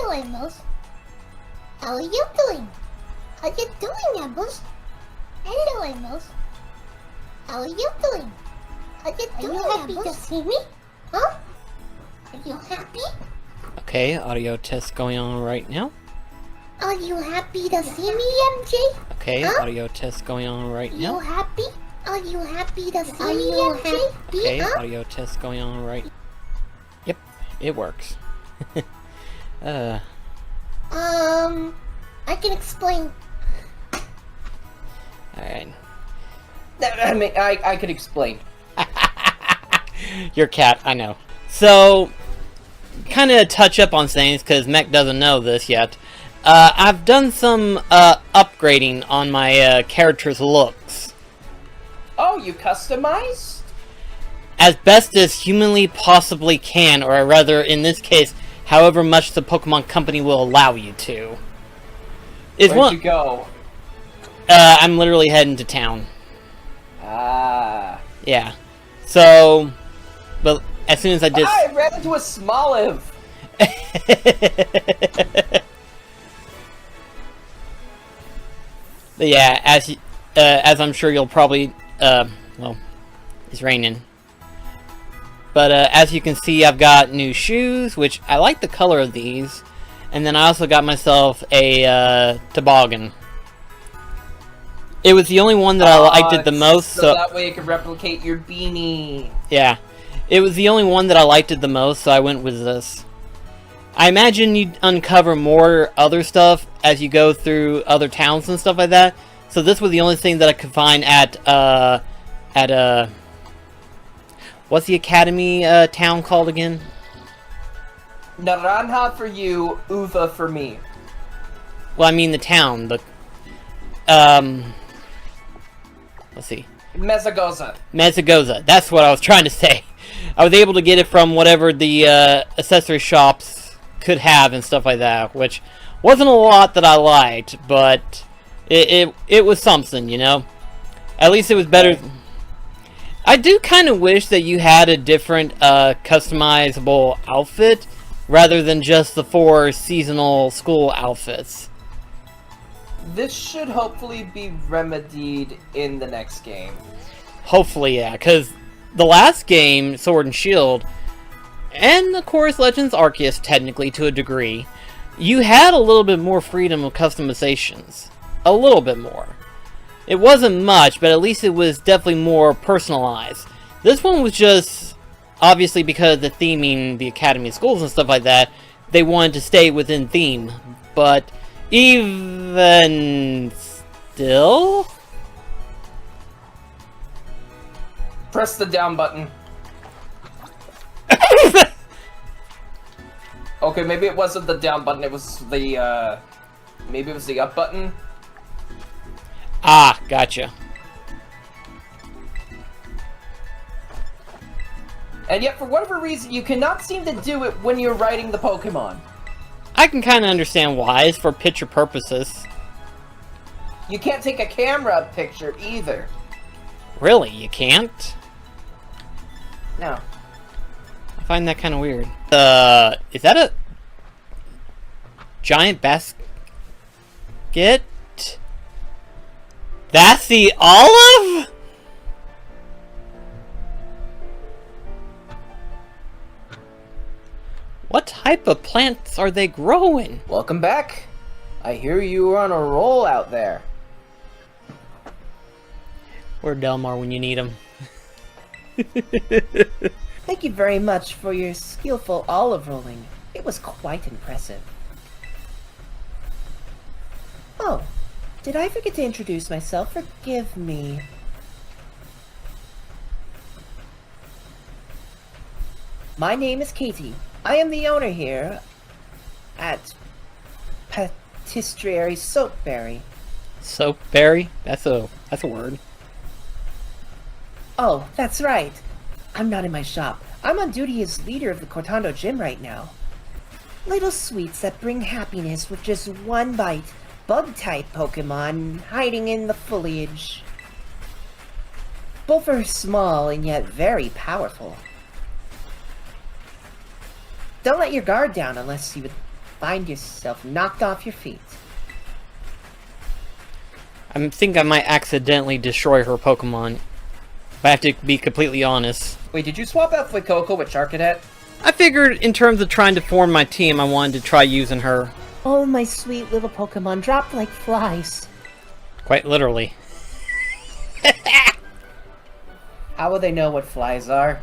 Hello, Amos. How are you doing? How you doing, Amos? Hello, Amos. How are you doing? How you doing, Amos? Are you happy to see me? Huh? Are you happy? Okay, audio test going on right now. Are you happy to see me, MJ? Okay, huh? audio test going on right You now. happy? Are you happy to see me, MJ? Okay, huh? audio test going on right. Yep, it works. I can explain. Alright. I mean, I could explain. Your cat, I know. So, kind of touch up on things, because Mech doesn't know this yet. I've done some upgrading on my character's looks. Oh, you customized? As best as humanly possibly can, or rather, in this case, however much the Pokemon Company will allow you to. Where'd you go? I'm literally heading to town. Ah. Yeah. So, but as soon as I did... I ran into a Smoliv! But yeah, as I'm sure you'll probably, well, it's raining. But as you can see, I've got new shoes, which I like the color of these. And then I also got myself a toboggan. It was the only one that I liked it the most. So that way it could replicate your beanie. Yeah. It was the only one that I liked it the most, so I went with this. I imagine you'd uncover more other stuff as you go through other towns and stuff like that. So this was the only thing that I could find at what's the academy town called again? Naranja for you, Uva for me. Well, I mean the town, but let's see. Mezagoza. That's what I was trying to say. I was able to get it from whatever the accessory shops could have and stuff like that, which wasn't a lot that I liked, but it was something, you know. At least it was better. I do kind of wish that you had a different customizable outfit rather than just the 4 seasonal school outfits. This should hopefully be remedied in the next game. Hopefully, yeah, because the last game, Sword and Shield, and of course Legends Arceus technically to a degree, you had a little bit more freedom of customizations. A little bit more. It wasn't much, but at least it was definitely more personalized. This one was just, obviously because of the theming, the academy schools and stuff like that, they wanted to stay within theme. But even still... Press the down button. Okay, maybe it wasn't the down button, it was the, maybe it was the up button? Ah, gotcha. And yet, for whatever reason, you cannot seem to do it when you're riding the Pokémon. I can kind of understand why. It's for picture purposes. You can't take a camera picture, either. Really? You can't? No. I find that kind of weird. Is that a giant basket? That's the olive? What type of plants are they growing? Welcome back. I hear you were on a roll out there. Where Delmar when you need him? Thank you very much for your skillful olive rolling. It was quite impressive. Oh, did I forget to introduce myself? Forgive me. My name is Katie. I am the owner here at Patisserie Soapberry. Soapberry? That's a word. Oh, that's right. I'm not in my shop. I'm on duty as leader of the Cortando Gym right now. Little sweets that bring happiness with just one bite. Bug-type Pokemon hiding in the foliage. Both are small and yet very powerful. Don't let your guard down unless you would find yourself knocked off your feet. I think I might accidentally destroy her Pokemon. If I have to be completely honest. Wait, did you swap out Fuecoco with Charcadet? I figured in terms of trying to form my team, I wanted to try using her. Oh, my sweet little Pokemon dropped like flies. Quite literally. How will they know what flies are?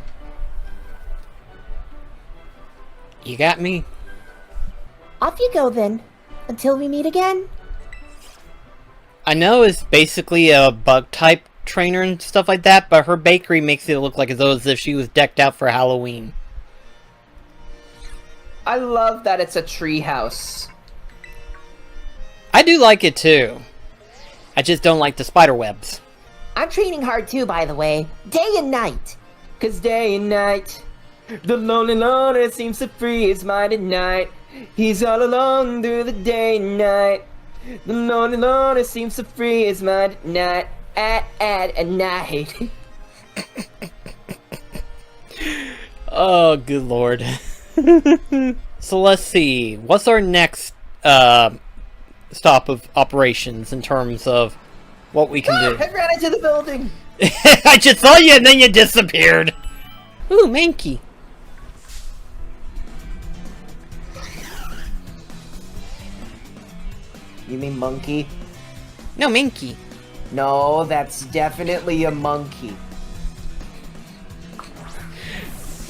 You got me? Off you go then. Until we meet again. I know it's basically a bug-type trainer and stuff like that, but her bakery makes it look like as if she was decked out for Halloween. I love that it's a tree house. I do like it too. I just don't like the spider webs. I'm training hard too, by the way. Day and night. 'Cause day and night, the lonely loner seems to free his mind at night. He's all alone through the day and night. The lonely loner seems to free his mind at night. At night. Oh, good lord. So let's see. What's our next stop of operations in terms of what we can do? I ran into the building! I just saw you and then you disappeared! Ooh, Mankey. You mean monkey? No, Mankey. No, that's definitely a monkey.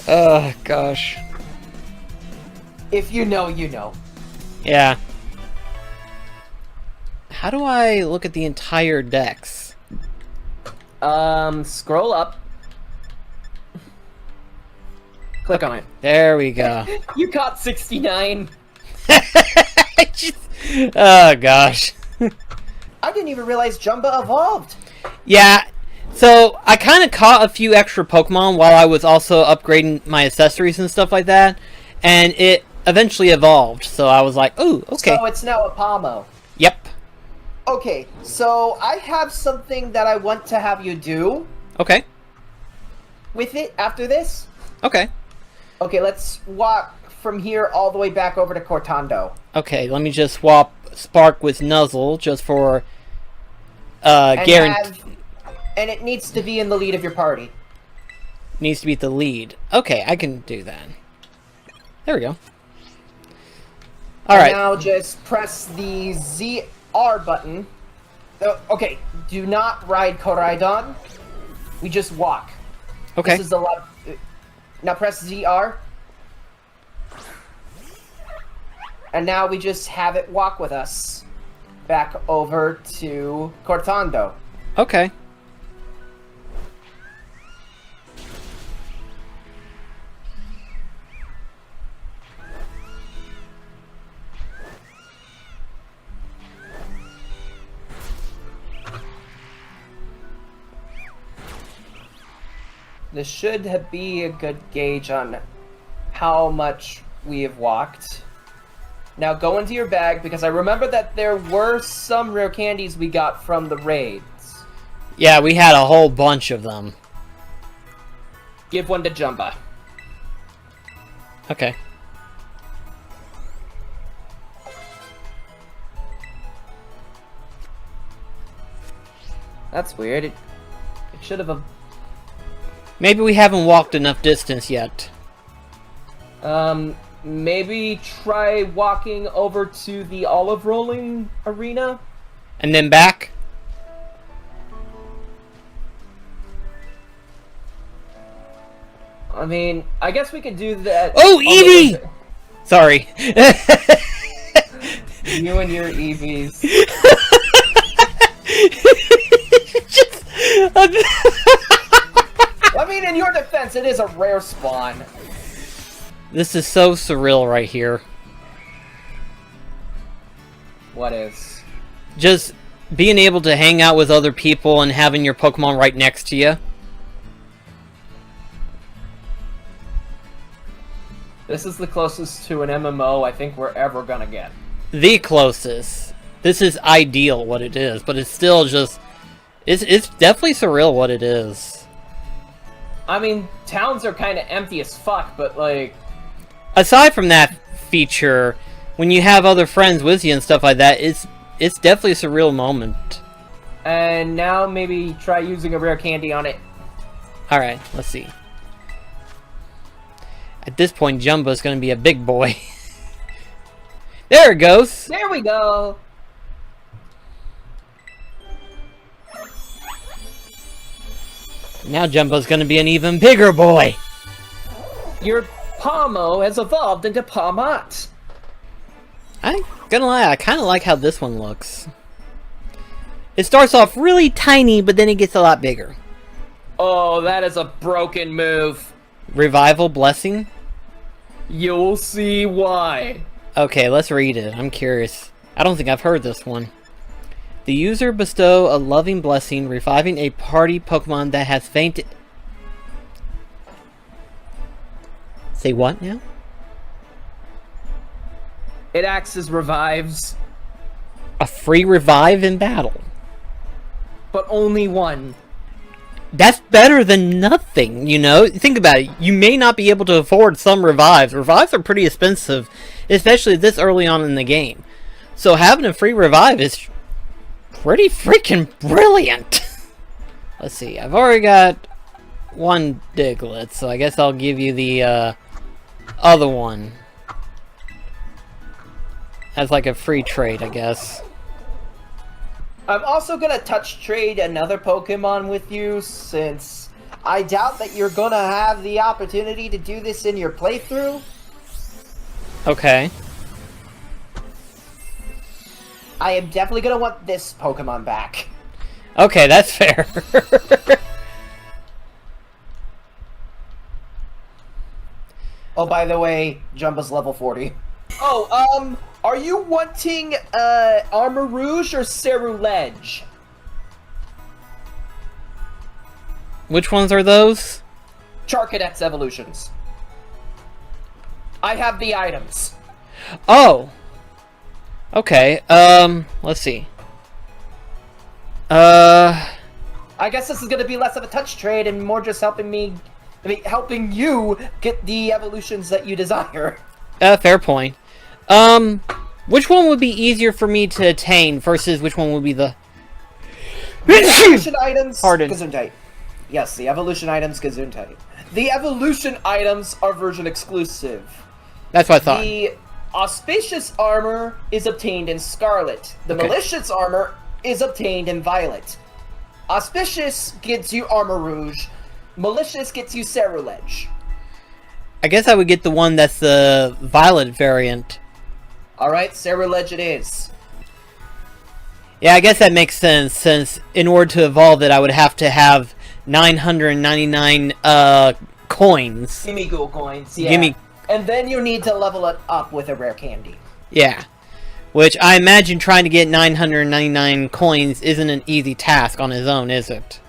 Oh, gosh. If you know, you know. Yeah. How do I look at the entire dex? Scroll up. Click on it. There we go. You caught 69. Oh, gosh. I didn't even realize Jumba evolved. Yeah, so I kind of caught a few extra Pokemon while I was also upgrading my accessories and stuff like that, and it eventually evolved, so I was like, ooh, okay. So it's now a Pomo. Yep. Okay, so I have something that I want to have you do Okay. with it after this. Okay. Okay, let's walk from here all the way back over to Cortando. Okay, let me just swap Spark with Nuzzle just for guarantee. And it needs to be in the lead of your party. Needs to be the lead. Okay, I can do that. There we go. Alright. Now just press the ZR button. Okay, do not ride Koraidon. We just walk. Okay. This is a lot. Now press ZR. And now we just have it walk with us back over to Cortando. Okay. This should be a good gauge on how much we have walked. Now go into your bag, because I remember that there were some rare candies we got from the raids. Yeah, we had a whole bunch of them. Give one to Jumba. Okay. That's weird. It should have... Maybe we haven't walked enough distance yet. Maybe try walking over to the olive rolling arena? And then back? I mean, I guess we could do that. Oh, Eevee! Sorry. You and your Eevees. I mean, in your defense, it is a rare spawn. This is so surreal right here. What is? Just being able to hang out with other people and having your Pokemon right next to you. This is the closest to an MMO I think we're ever gonna get. The closest. This is ideal what it is, but it's still just... It's definitely surreal what it is. I mean, towns are kind of empty as fuck, but like... Aside from that feature, when you have other friends with you and stuff like that, it's definitely a surreal moment. And now maybe try using a rare candy on it. Alright, let's see. At this point, Jumbo's gonna be a big boy. There it goes! There we go! Now Jumbo's gonna be an even bigger boy! Your Pomo has evolved into Pomot. I'm gonna lie, I kinda like how this one looks. It starts off really tiny, but then it gets a lot bigger. Oh, that is a broken move. Revival Blessing? You'll see why. Okay, let's read it. I'm curious. I don't think I've heard this one. The user bestow a loving blessing, reviving a party Pokemon that has fainted. Say what now? It acts as revives, A free revive in battle. but only one. That's better than nothing, you know? Think about it. You may not be able to afford some revives. Revives are pretty expensive, especially this early on in the game. So having a free revive is pretty freaking brilliant. Let's see. I've already got one Diglett, so I guess I'll give you the other one as like a free trade, I guess. I'm also gonna touch trade another Pokemon with you, since I doubt that you're gonna have the opportunity to do this in your playthrough. Okay. I am definitely gonna want this Pokemon back. Okay, that's fair. Oh, by the way, Jumba's level 40. Oh, are you wanting, Armor Rouge or Cerulege? Which ones are those? Charcadet's evolutions. I have the items. Oh! Okay, let's see. I guess this is gonna be less of a touch trade and more just helping helping you get the evolutions that you desire. Fair point. Which one would be easier for me to attain versus which one would be the... Evolution items, Pardon. Gesundheit. Yes, the evolution items, Gesundheit. The evolution items are version exclusive. That's what I thought. The auspicious armor is obtained in Scarlet. The Okay. malicious armor is obtained in Violet. Auspicious gets you Armor Rouge. Malicious gets you Cerulege. I guess I would get the one that's the Violet variant. Alright, Cerulege it is. Yeah, I guess that makes sense, since in order to evolve it, I would have to have 999, coins. Gimme ghoul coins, yeah. Gimme... And then you need to level it up with a rare candy. Yeah. Which I imagine trying to get 999 coins isn't an easy task on its own, is it?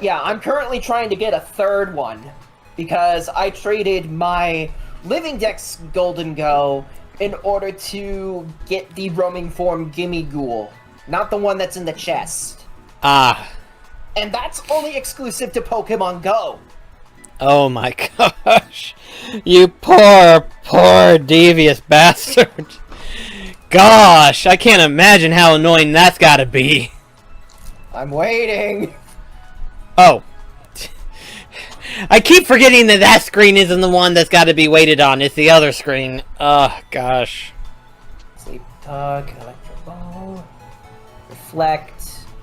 Yeah, I'm currently trying to get a third one, because I traded my Living Dex Golden Go in order to get the roaming form Gimme Ghoul, not the one that's in the chest. Ah. And that's only exclusive to Pokemon Go. Oh my gosh. You poor, poor devious bastard. Gosh, I can't imagine how annoying that's gotta be. I'm waiting. Oh. I keep forgetting that that screen isn't the one that's gotta be waited on. It's the other screen. Oh, gosh. Sleep Talk, Electro Ball, Reflect,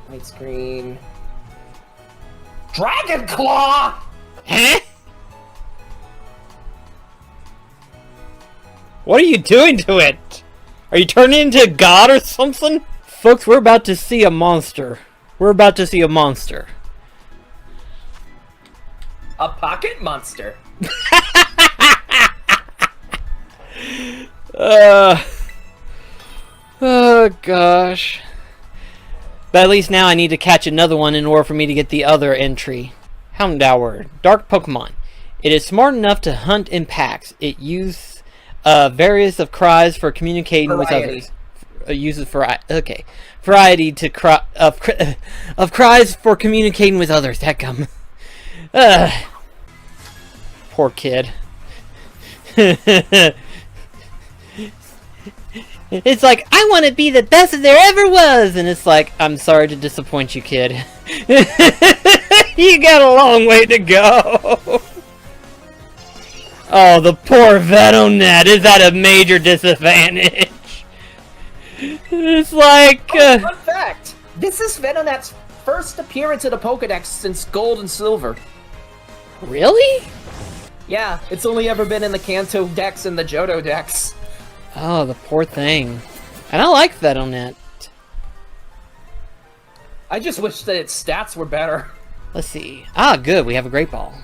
White Screen, Dragon Claw! Huh? What are you doing to it? Are you turning into a god or something? Folks, we're about to see a monster. We're about to see a monster. A pocket monster. Oh gosh. But at least now I need to catch another one in order for me to get the other entry. Houndour, dark Pokemon. It is smart enough to hunt in packs. It uses various of cries for communicating with others. Uses variety to of cries for communicating with others. That come. Poor kid. It's like, I want to be the best that there ever was! And it's like, I'm sorry to disappoint you, kid. You got a long way to go! Oh, the poor Venonet is at a major disadvantage. It's like... Fun fact! This is Venonet's first appearance in a Pokedex since Gold and Silver. Really? Yeah, it's only ever been in the Kanto Dex and the Johto Dex. Oh, the poor thing. And I like Venonet. I just wish that its stats were better. Let's see. Ah, good, we have a Great Ball.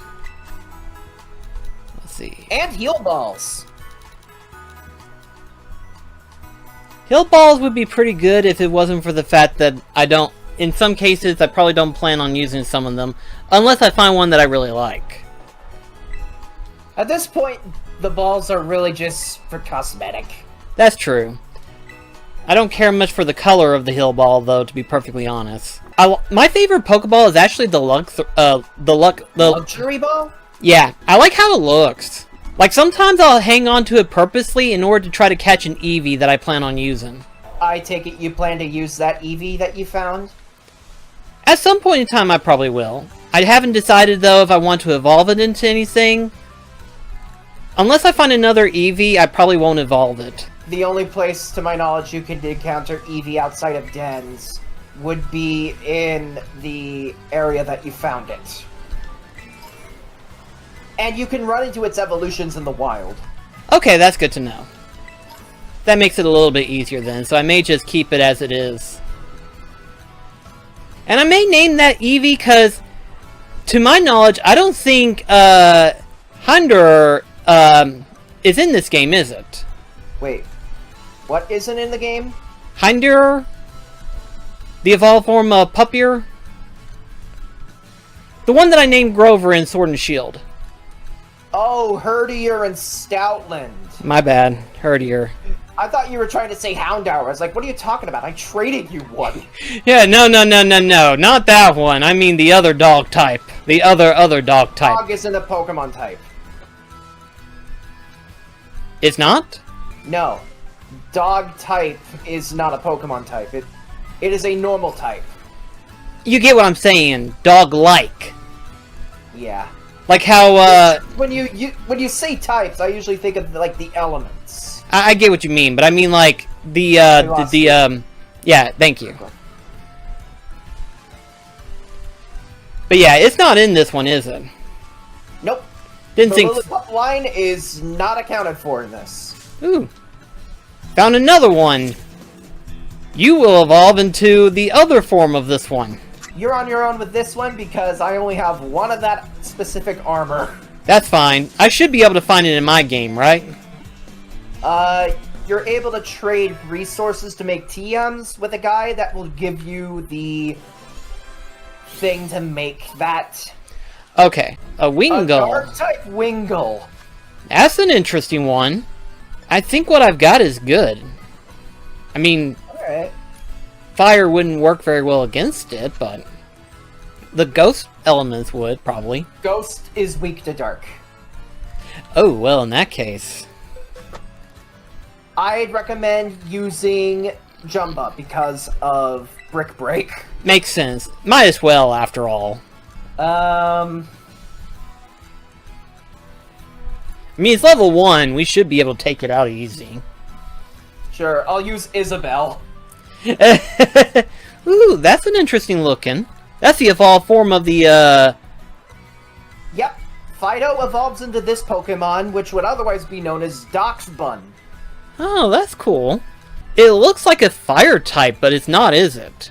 Let's see. And Heal Balls. Heal Balls would be pretty good if it wasn't for the fact that I don't... In some cases, I probably don't plan on using some of them. Unless I find one that I really like. At this point, the balls are really just for cosmetic. That's true. I don't care much for the color of the Heal Ball, though, to be perfectly honest. My favorite Pokeball is actually the Luxury Ball? Yeah, I like how it looks. Like, sometimes I'll hang on to it purposely in order to try to catch an Eevee that I plan on using. I take it you plan to use that Eevee that you found? At some point in time, I probably will. I haven't decided, though, if I want to evolve it into anything. Unless I find another Eevee, I probably won't evolve it. The only place, to my knowledge, you can encounter Eevee outside of dens would be in the area that you found it. And you can run into its evolutions in the wild. Okay, that's good to know. That makes it a little bit easier then, so I may just keep it as it is. And I may name that Eevee because, to my knowledge, I don't think Hunter is in this game, is it? Wait, what isn't in the game? Hunter? The evolved form of Puppier? The one that I named Grover in Sword and Shield. Oh, Herdier and Stoutland. My bad. Herdier. I thought you were trying to say Houndour. I was like, what are you talking about? I traded you one. Yeah, no. Not that one. I mean the other dog type. The other dog type. Dog isn't a Pokemon type. It's not? No. Dog type is not a Pokemon type. It is a normal type. You get what I'm saying. Dog-like. Yeah. Like how, when you say types, I usually think of, like, the elements. I get what you mean, but I mean, like, yeah, thank you. Okay. But yeah, it's not in this one, is it? Nope. Didn't The think... Lillipup line is not accounted for in this. Ooh. Found another one. You will evolve into the other form of this one. You're on your own with this one because I only have one of that specific armor. That's fine. I should be able to find it in my game, right? You're able to trade resources to make TMs with a guy that will give you the thing to make that. Okay, a Wingull. A Dark-type Wingull. That's an interesting one. I think what I've got is good. I mean, Alright. fire wouldn't work very well against it, but the ghost elements would, probably. Ghost is weak to dark. Oh, well, in that case. I'd recommend using Jumba because of Brick Break. Makes sense. Might as well, after all. I mean, it's level 1. We should be able to take it out easy. Sure, I'll use Isabelle. Ooh, that's an interesting looking. That's the evolved form of the, Yep. Fido evolves into this Pokemon, which would otherwise be known as Doxbun. Oh, that's cool. It looks like a fire type, but it's not, is it?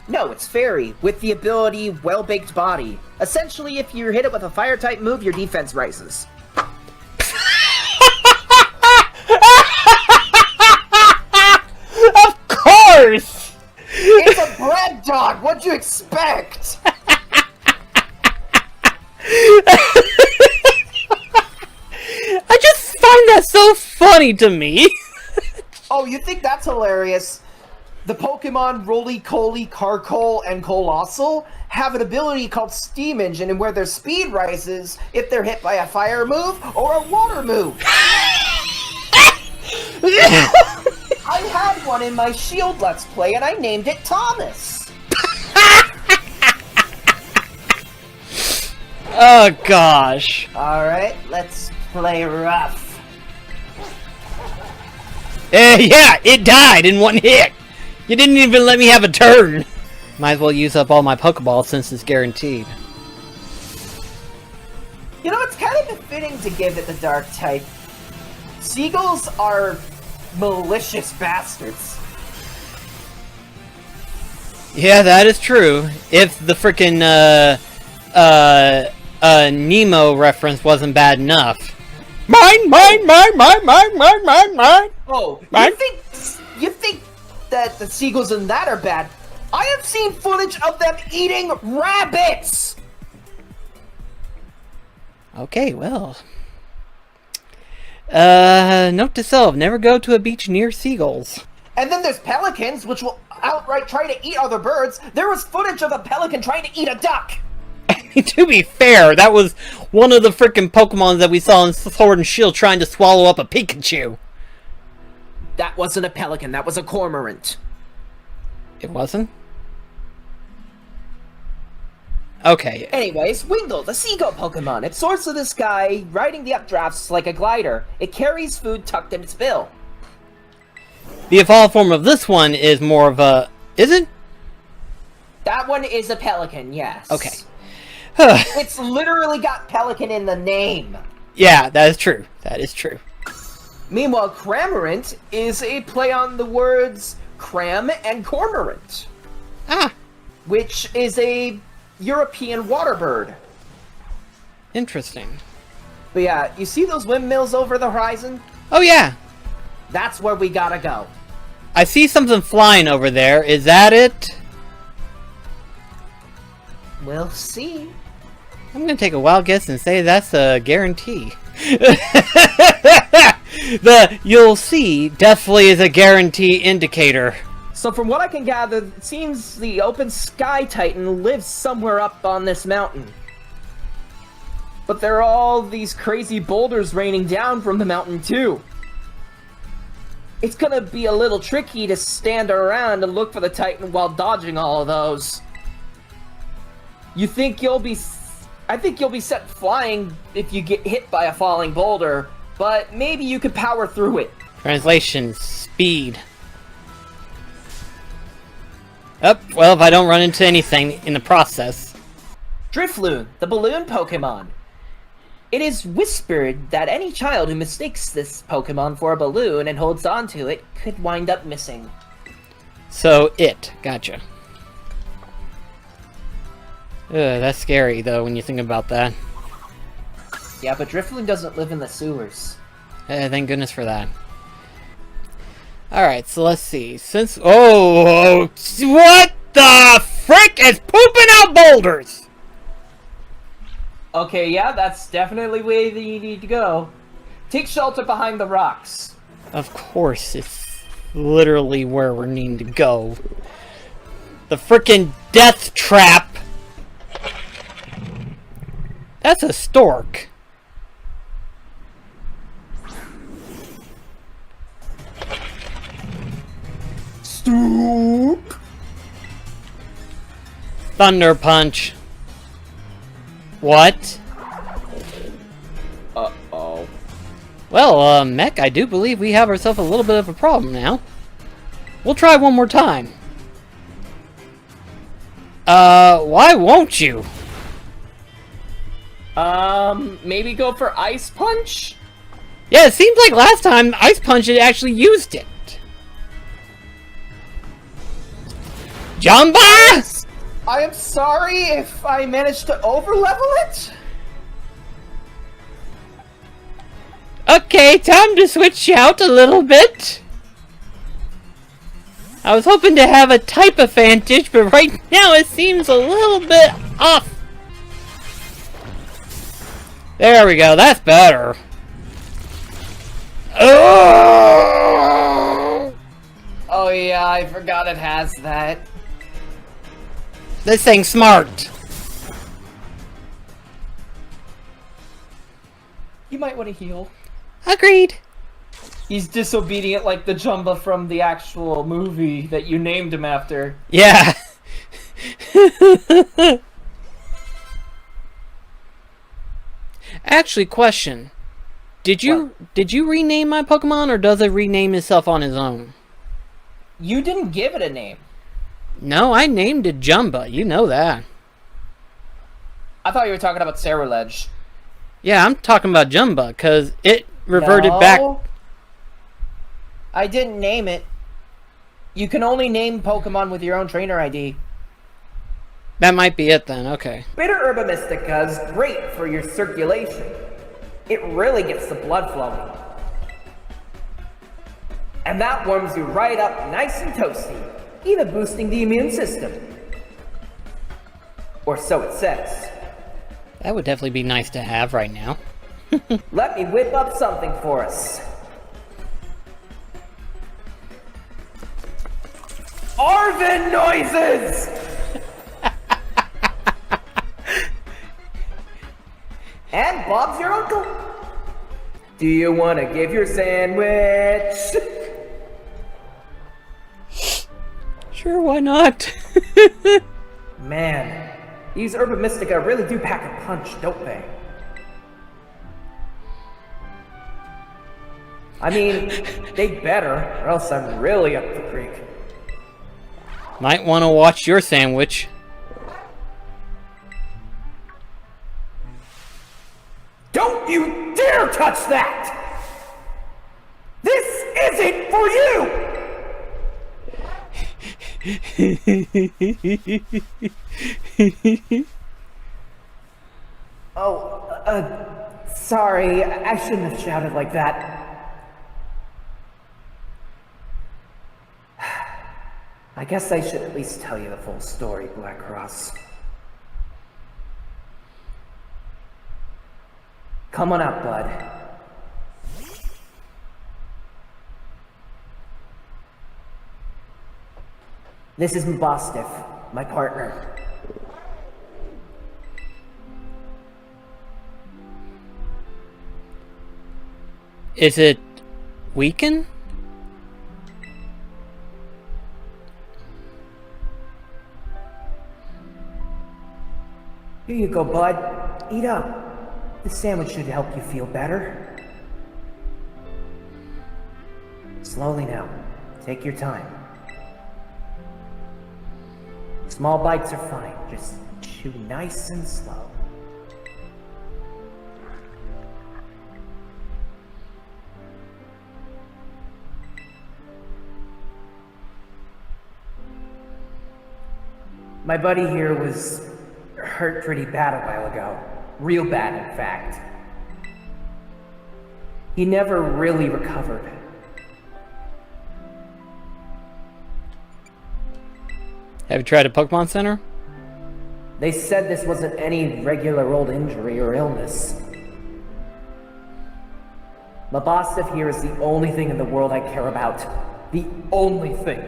No, it's Fairy, with the ability Well-Baked Body. Essentially, if you hit it with a Fire-type move, your defense rises. Of course! It's a bread dog! What'd you expect? I just find that so funny to me. Oh, you think that's hilarious? The Pokemon Roly-Coly, Carkol, and Colossal have an ability called Steam Engine, and where their speed rises if they're hit by a fire move or a water move. one in my Shield Let's Play, and I named it Thomas. Oh, gosh. Alright, let's play rough. Yeah, it died in one hit. You didn't even let me have a turn. Might as well use up all my Pokeballs since it's guaranteed. You know, it's kind of befitting to give it the Dark type. Seagulls are malicious bastards. Yeah, that is true. If the frickin' Nemo reference wasn't bad enough. Mine, mine, mine, mine, mine, mine, mine, mine. Oh, mine? You think that the seagulls in that are bad? I have seen footage of them eating rabbits! Okay, well. Note to self, never go to a beach near seagulls. And then there's pelicans, which will outright try to eat other birds. There was footage of a pelican trying to eat a duck! To be fair, that was one of the frickin' Pokemon that we saw in Sword and Shield trying to swallow up a Pikachu. That wasn't a pelican, that was a cormorant. It wasn't? Okay. Anyways, Wingull, the seagull Pokemon. It soars to the sky, riding the updrafts like a glider. It carries food tucked in its bill. The evolved form of this one is more of a... Is it? That one is a pelican, yes. Okay. It's literally got pelican in the name. Yeah, that is true. That is true. Meanwhile, Cramorant is a play on the words cram and cormorant. Ah. Which is a European water bird. Interesting. But yeah, you see those windmills over the horizon? Oh, yeah. That's where we gotta go. I see something flying over there. Is that it? We'll see. I'm gonna take a wild guess and say that's a guarantee. The "you'll see" definitely is a guarantee indicator. So from what I can gather, it seems the Open Sky Titan lives somewhere up on this mountain. But there are all these crazy boulders raining down from the mountain too. It's gonna be a little tricky to stand around and look for the Titan while dodging all of those. I think you'll be set flying if you get hit by a falling boulder, but maybe you could power through it. Translation: speed. Oh, well, if I don't run into anything in the process. Drifloon, the balloon Pokemon. It is whispered that any child who mistakes this Pokemon for a balloon and holds on to it could wind up missing. So, gotcha. Ugh, that's scary, though, when you think about that. Yeah, but Drifloon doesn't live in the sewers. Thank goodness for that. Alright, so let's see. Since... Oh! What the frick is pooping out boulders? Okay, yeah, that's definitely where you need to go. Take shelter behind the rocks. Of course, it's literally where we're needing to go. The frickin' death trap! That's a stork. Stork! Thunder Punch. What? Uh-oh. Well, Mech, I do believe we have ourselves a little bit of a problem now. We'll try one more time. Why won't you? Maybe go for Ice Punch? Yeah, it seems like last time Ice Punch had actually used it. Jumba! I am sorry if I managed to over-level it? Okay, time to switch out a little bit. I was hoping to have a type advantage, but right now it seems a little bit off. There we go, that's better. Oh yeah, I forgot it has that. This thing's smart. You might want to heal. Agreed. He's disobedient like the Jumba from the actual movie that you named him after. Yeah. Actually, question. Did you rename my Pokemon, or does it rename itself on its own? You didn't give it a name. No, I named it Jumba. You know that. I thought you were talking about Ceruledge. Yeah, I'm talking about Jumba, because it reverted back... I didn't name it. You can only name Pokemon with your own trainer ID. That might be it then, okay. Bitter Herba Mystica is great for your circulation. It really gets the blood flowing. And that warms you right up nice and toasty, even boosting the immune system. Or so it says. That would definitely be nice to have right now. Let me whip up something for us. Arvin noises! And Bob's your uncle. Do you want to give your sandwich? Sure, why not? Man, these Herba Mystica really do pack a punch, don't they? I mean, they better, or else I'm really up the creek. Might want to watch your sandwich. Don't you dare touch that! This isn't for you! Sorry, I shouldn't have shouted like that. I guess I should at least tell you the full story, Blackcross. Come on out, bud. This is Mbostiff, my partner. Is it weaken? Here you go, bud. Eat up. This sandwich should help you feel better. Slowly now. Take your time. Small bites are fine. Just chew nice and slow. My buddy here was hurt pretty bad a while ago. Real bad, in fact. He never really recovered. Have you tried a Pokemon Center? They said this wasn't any regular old injury or illness. Mbostiff here is the only thing in the world I care about. The only thing.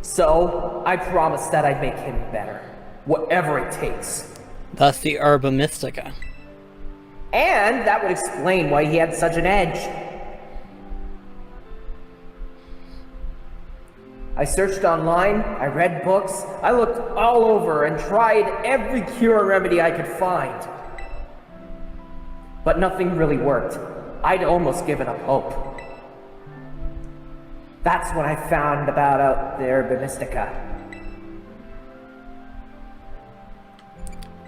So, I promised that I'd make him better. Whatever it takes. Thus the Herba Mystica. And that would explain why he had such an edge. I searched online, I read books, I looked all over and tried every cure and remedy I could find. But nothing really worked. I'd almost given up hope. That's what I found about out there, Herba Mystica.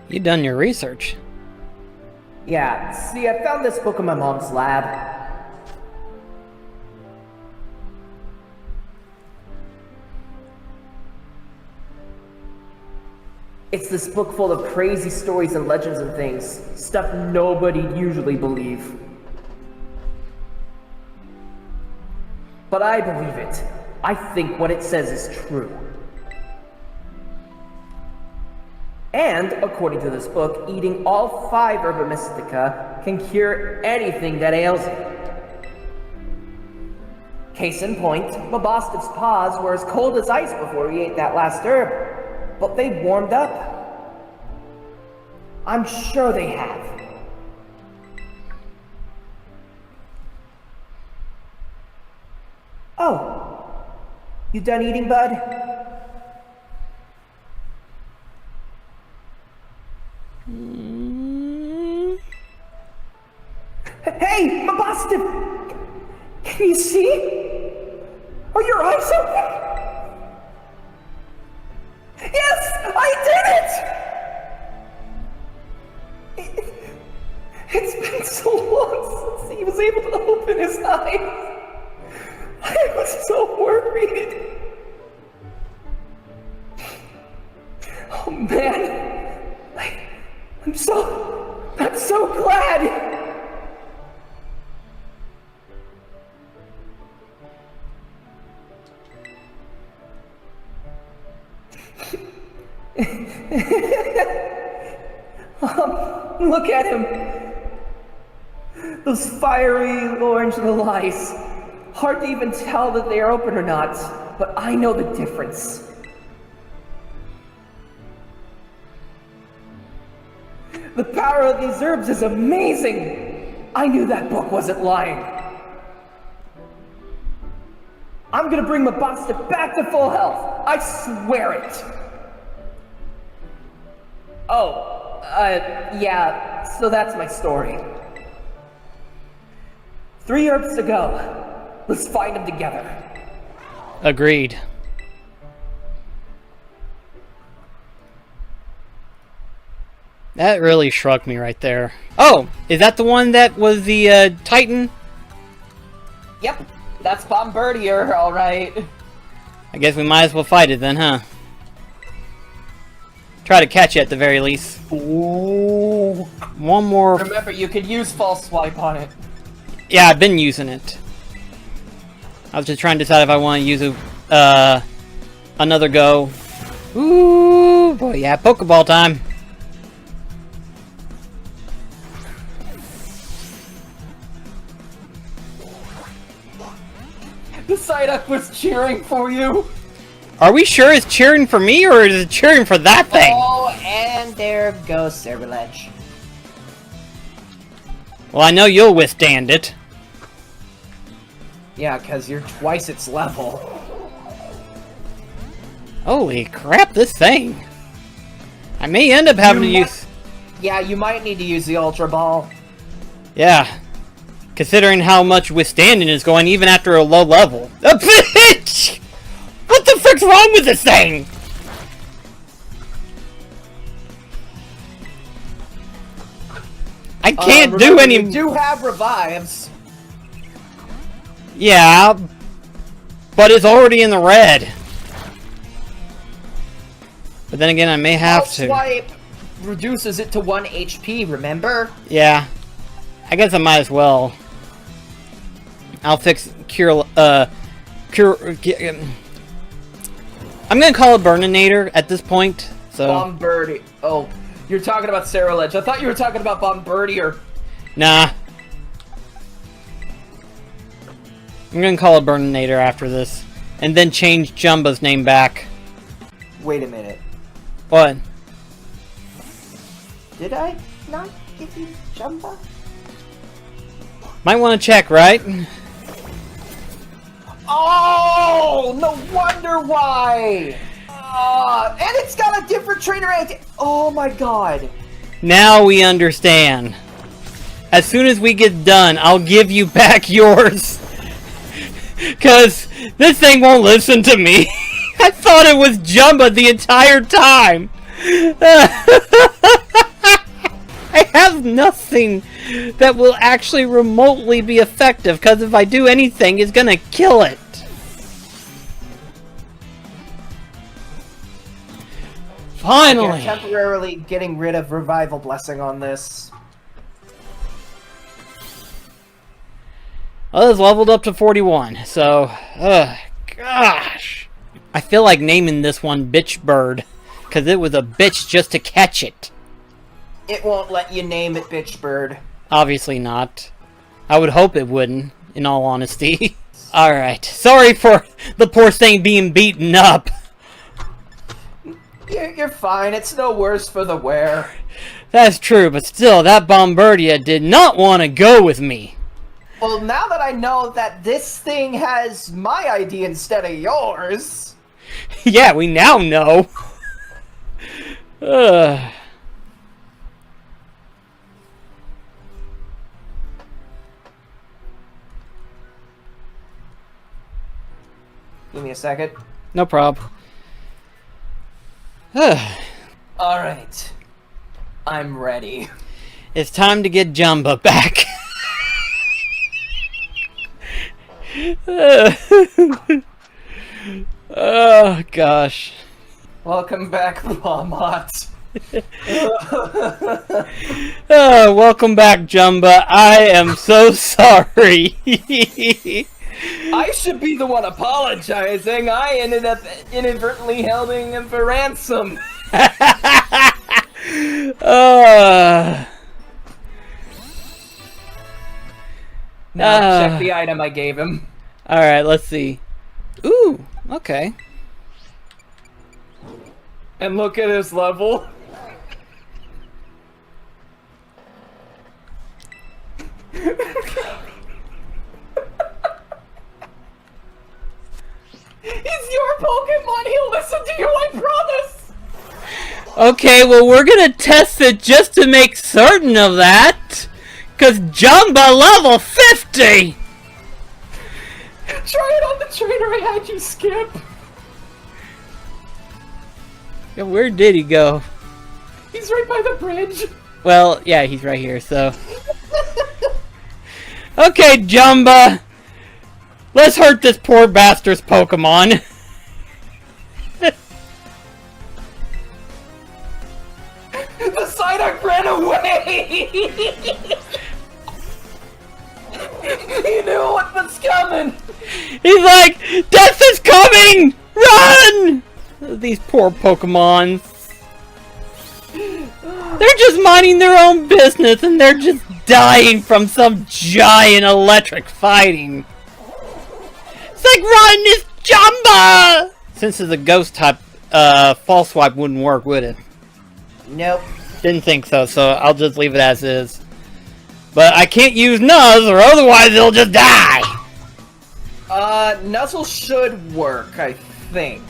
You done your research. Yeah, see, I found this book in my mom's lab. It's this book full of crazy stories and legends and things. Stuff nobody'd usually believe. But I believe it. I think what it says is true. And, according to this book, eating all 5 Herba Mystica can cure anything that ails you. Case in point, Mbostiff's paws were as cold as ice before he ate that last herb, but they warmed up. I'm sure they have. Oh, you done eating, bud? Hey, Mabasta! Can you see? Are your eyes open? Yes, I did it! It's been so long since he was able to open his eyes. I was so worried. Oh man, I'm so glad. Look at him. Those fiery orange little eyes. Hard to even tell that they are open or not, but I know the difference. The power of these herbs is amazing! I knew that book wasn't lying. I'm gonna bring Mabasta back to full health. I swear it. Oh, yeah, so that's my story. 3 herbs to go. Let's find them together. Agreed. That really struck me right there. Oh, is that the one that was the Titan? Yep, that's Bombardier, alright. I guess we might as well fight it then, huh? Try to catch it at the very least. Ooh. One more. Remember, you could use false swipe on it. Yeah, I've been using it. I was just trying to decide if I want to use another go. Ooh, boy, yeah, Pokeball time. The Psyduck was cheering for you. Are we sure it's cheering for me, or is it cheering for that thing? Oh, and there goes Scarlet. Well, I know you'll withstand it. Yeah, because you're twice its level. Holy crap, this thing. I may end up having to use... Yeah, you might need to use the Ultra Ball. Yeah. Considering how much withstanding is going even after a low level. A bitch! What the frick's wrong with this thing? I can't do any... You do have revives. Yeah, but it's already in the red. But then again, I may have to. Swipe reduces it to 1 HP, remember? Yeah. I guess I might as well. I'll fix cure, I'm gonna call it Burninator at this point, so... Bombardier. Oh, you're talking about Scarlet. I thought you were talking about Bombardier. Nah. I'm gonna call it Burninator after this. And then change Jumba's name back. Wait a minute. What? Did I not give you Jumba? Might want to check, right? Oh, no wonder why! And it's got a different trainer ante- Oh my god. Now we understand. As soon as we get done, I'll give you back yours. Cause this thing won't listen to me. I thought it was Jumba the entire time. I have nothing that will actually remotely be effective, because if I do anything, it's gonna kill it. Finally! You're temporarily getting rid of Revival Blessing on this. Well, it's leveled up to 41, so... gosh! I feel like naming this one Bitch Bird, because it was a bitch just to catch it. It won't let you name it Bitch Bird. Obviously not. I would hope it wouldn't, in all honesty. Alright, sorry for the poor thing being beaten up. You're fine, it's no worse for the wear. That's true, but still, that Bombardier did not want to go with me. Well, now that I know that this thing has my ID instead of yours... Yeah, we now know. Give me a second. No problem. Alright. I'm ready. It's time to get Jumba back. Oh, gosh. Welcome back, Lamont. Welcome back, Jumba. I am so sorry. I should be the one apologizing. I ended up inadvertently holding him for ransom. Now check the item I gave him. Alright, let's see. Ooh, okay. And look at his level. He's your Pokemon! He'll listen to you, I promise! Okay, well, we're gonna test it just to make certain of that. Cause Jumba level 50! Try it on the trainer I had you skip! Yeah, where did he go? He's right by the bridge! Well, yeah, he's right here, so... Okay, Jumba! Let's hurt this poor bastard's Pokemon. The Psyduck ran away! He knew what was coming! He's like, death is coming! Run! These poor Pokemons. They're just minding their own business and they're just dying from some giant electric fighting. It's like, run, it's Jumba! Since it's a ghost type, False Swipe wouldn't work, would it? Nope. Didn't think so, so I'll just leave it as is. But I can't use Nuzz or otherwise it'll just die! Nuzzle should work, I think.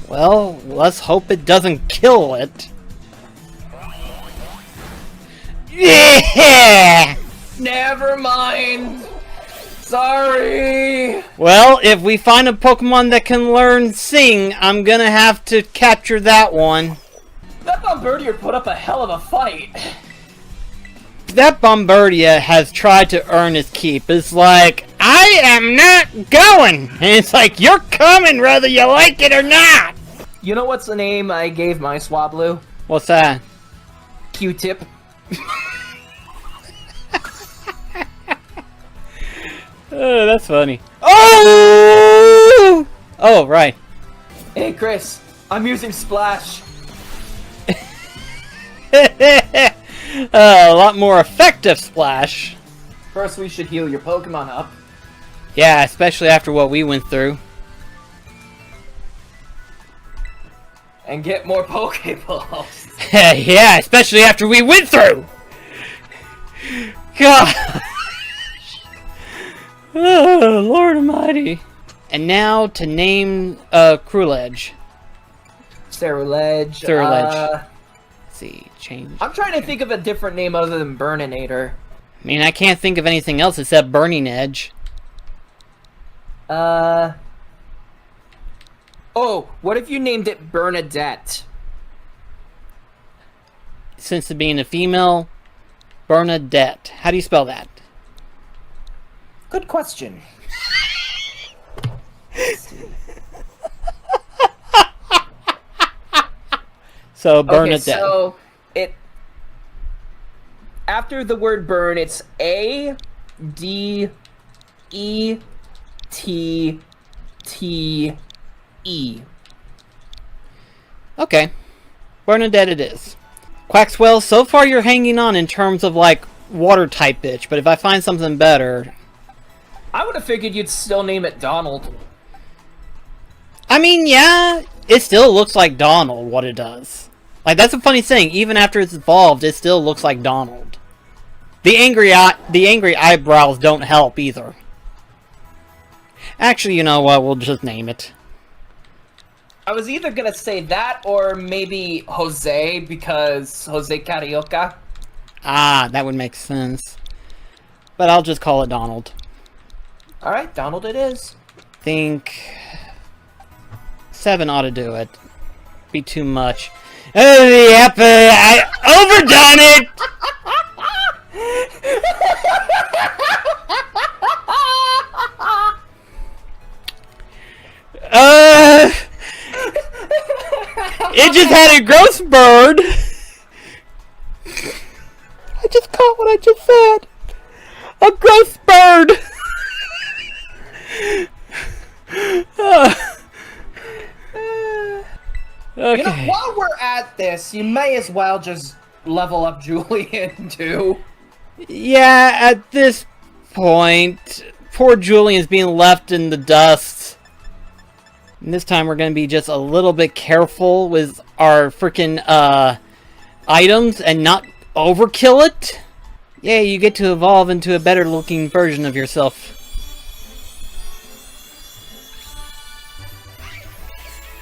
Well, let's hope it doesn't kill it. Yeah! Never mind. Sorry. Well, if we find a Pokemon that can learn Sing, I'm gonna have to capture that one. That Bombardier put up a hell of a fight. That Bombardier has tried to earn his keep. It's like, I am not going! And it's like, you're coming whether you like it or not! You know what's the name I gave my Swablu? What's that? Q-tip. Oh, that's funny. Oh! Oh, right. Hey, Chris. I'm using Splash. A lot more effective Splash. First, we should heal your Pokemon up. Yeah, especially after what we went through. And get more Pokeballs. Yeah, especially after we went through! God! Oh, Lord Almighty. And now to name Cruledge. Ceruledge. Let's see, change. I'm trying to think of a different name other than Burninator. I mean, I can't think of anything else except Burning Edge. Oh, what if you named it Bernadette? Since it being a female, Bernadette. How do you spell that? Good question. So, Bernadette. Okay, so it after the word burn, it's A-D-E-T-T-E. Okay. Bernadette it is. Quaxwell, so far you're hanging on in terms of, like, water type bitch, but if I find something better... I would have figured you'd still name it Donald. I mean, yeah, it still looks like Donald, what it does. Like, that's a funny thing. Even after it's evolved, it still looks like Donald. The angry eyebrows don't help either. Actually, you know what? We'll just name it. I was either gonna say that or maybe Jose, because Jose Carioca. Ah, that would make sense. But I'll just call it Donald. Alright, Donald it is. Think 7 ought to do it. Be too much. Yep, I overdone it! It just had a gross bird. I just caught what I just said. A gross bird. Okay. You know, while we're at this, you may as well just level up Julian, too. Yeah, at this point, poor Julian's being left in the dust. And this time we're going to be just a little bit careful with our freaking items and not overkill it. Yeah, you get to evolve into a better looking version of yourself.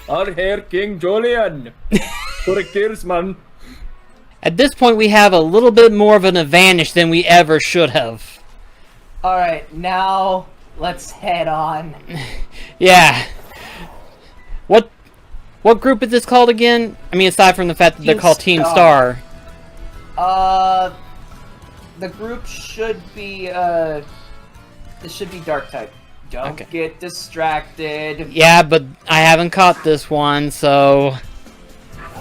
Our Herr King Julian. For a Kirsman. At this point, we have a little bit more of an advantage than we ever should have. Alright, now let's head on. Yeah. What group is this called again? I mean, aside from the fact that they're called Team Star. The group should be, it should be Dark type. Don't get distracted. Yeah, but I haven't caught this one, so...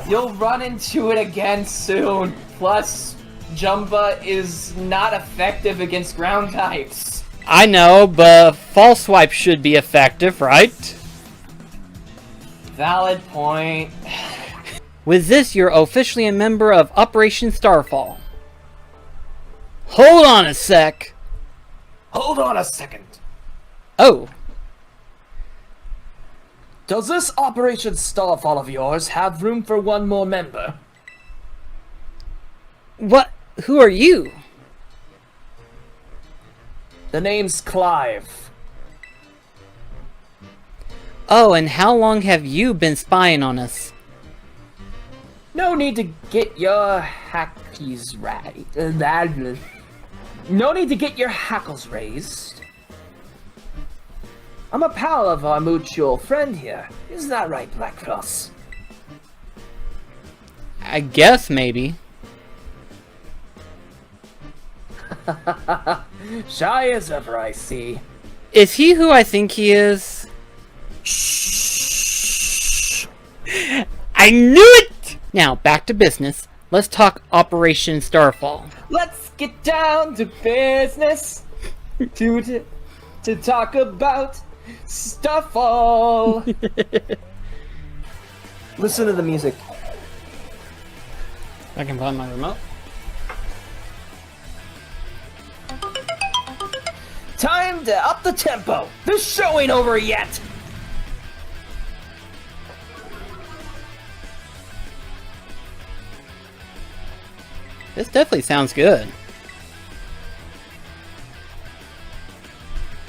You'll run into it again soon. Plus, Jumba is not effective against ground types. I know, but False Swipe should be effective, right? Valid point. With this, you're officially a member of Operation Starfall. Hold on a sec. Hold on a second. Oh. Does this Operation Starfall of yours have room for one more member? What? Who are you? The name's Clive. Oh, and how long have you been spying on us? No need to get your hackies right. No need to get your hackles raised. I'm a pal of our mutual friend here. Isn't that right, Blackcross? I guess, maybe. Shy as ever, I see. Is he who I think he is? Shh. I knew it! Now, back to business. Let's talk Operation Starfall. Let's get down to business. to talk about Starfall. Listen to the music. I can find my remote. Time to up the tempo. The show ain't over yet. This definitely sounds good.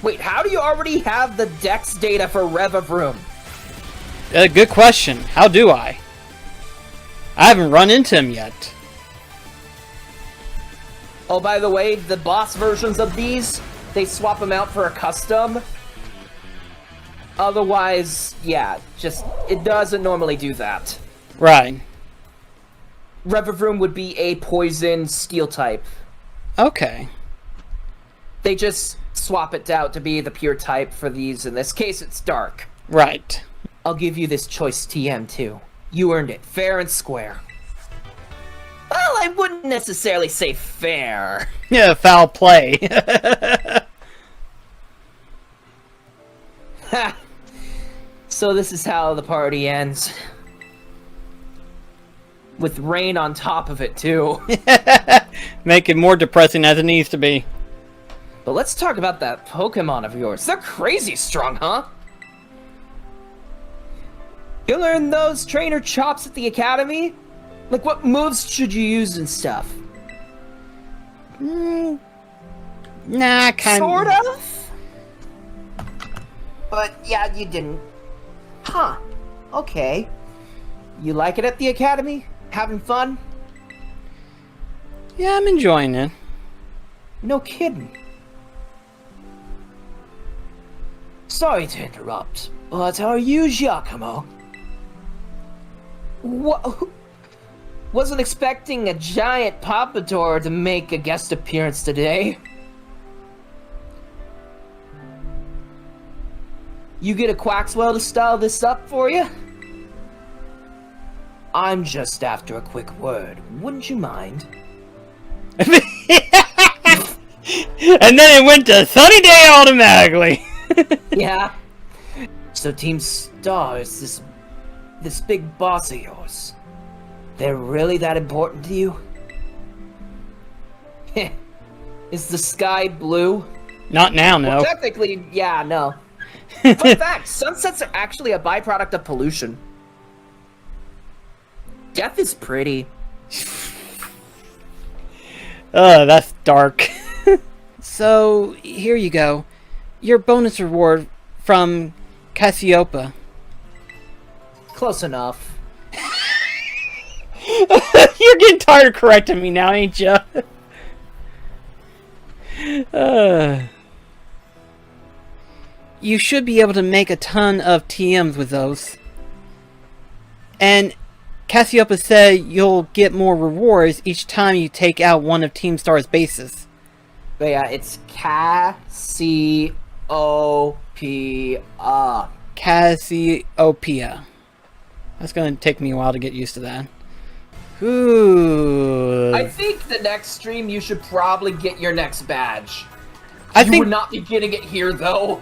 Wait, how do you already have the Dex data for Revavroom? Good question. How do I? I haven't run into him yet. Oh, by the way, the boss versions of these, they swap them out for a custom. Otherwise, yeah, just, it doesn't normally do that. Right. Revavroom would be a poison steel type. Okay. They just swap it out to be the pure type for these. In this case, it's dark. Right. I'll give you this choice TM too. You earned it, fair and square. Well, I wouldn't necessarily say fair. Yeah, foul play. Ha! So this is how the party ends. With rain on top of it, too. Make it more depressing as it needs to be. But let's talk about that Pokemon of yours. They're crazy strong, huh? You learn those trainer chops at the academy? Like, what moves should you use and stuff? Nah, kind Sort of? But yeah, you didn't. Huh. Okay. You like it at the academy? Having fun? Yeah, I'm enjoying it. No kidding. Sorry to interrupt, but are you Giacomo? What? Wasn't expecting a giant Papador to make a guest appearance today. You get a Quaxwell to style this up for you? I'm just after a quick word. Wouldn't you mind? And then it went to Sunny Day automatically. Yeah. So Team Stars, this big boss of yours, they're really that important to you? Is the sky blue? Not now, no. Well, technically, yeah, no. Fun fact, sunsets are actually a byproduct of pollution. Death is pretty. That's dark. So, here you go. Your bonus reward from Cassiopeia. Close enough. You're getting tired of correcting me now, ain't ya? You should be able to make a ton of TMs with those. And Cassiopeia said you'll get more rewards each time you take out one of Team Star's bases. But yeah, it's Cassiopeia. Cassiopeia. That's gonna take me a while to get used to that. Ooh. I think the next stream you should probably get your next badge. I You think would not be getting it here though.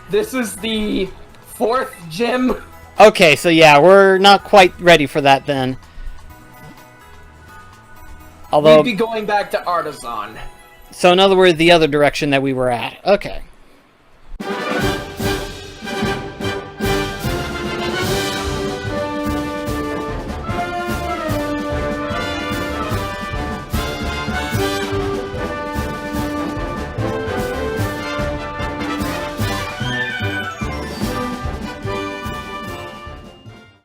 This is the 4th gym. Okay, so yeah, we're not quite ready for that then. Although, We'd be going back to Artisan. so in other words, the other direction that we were at. Okay.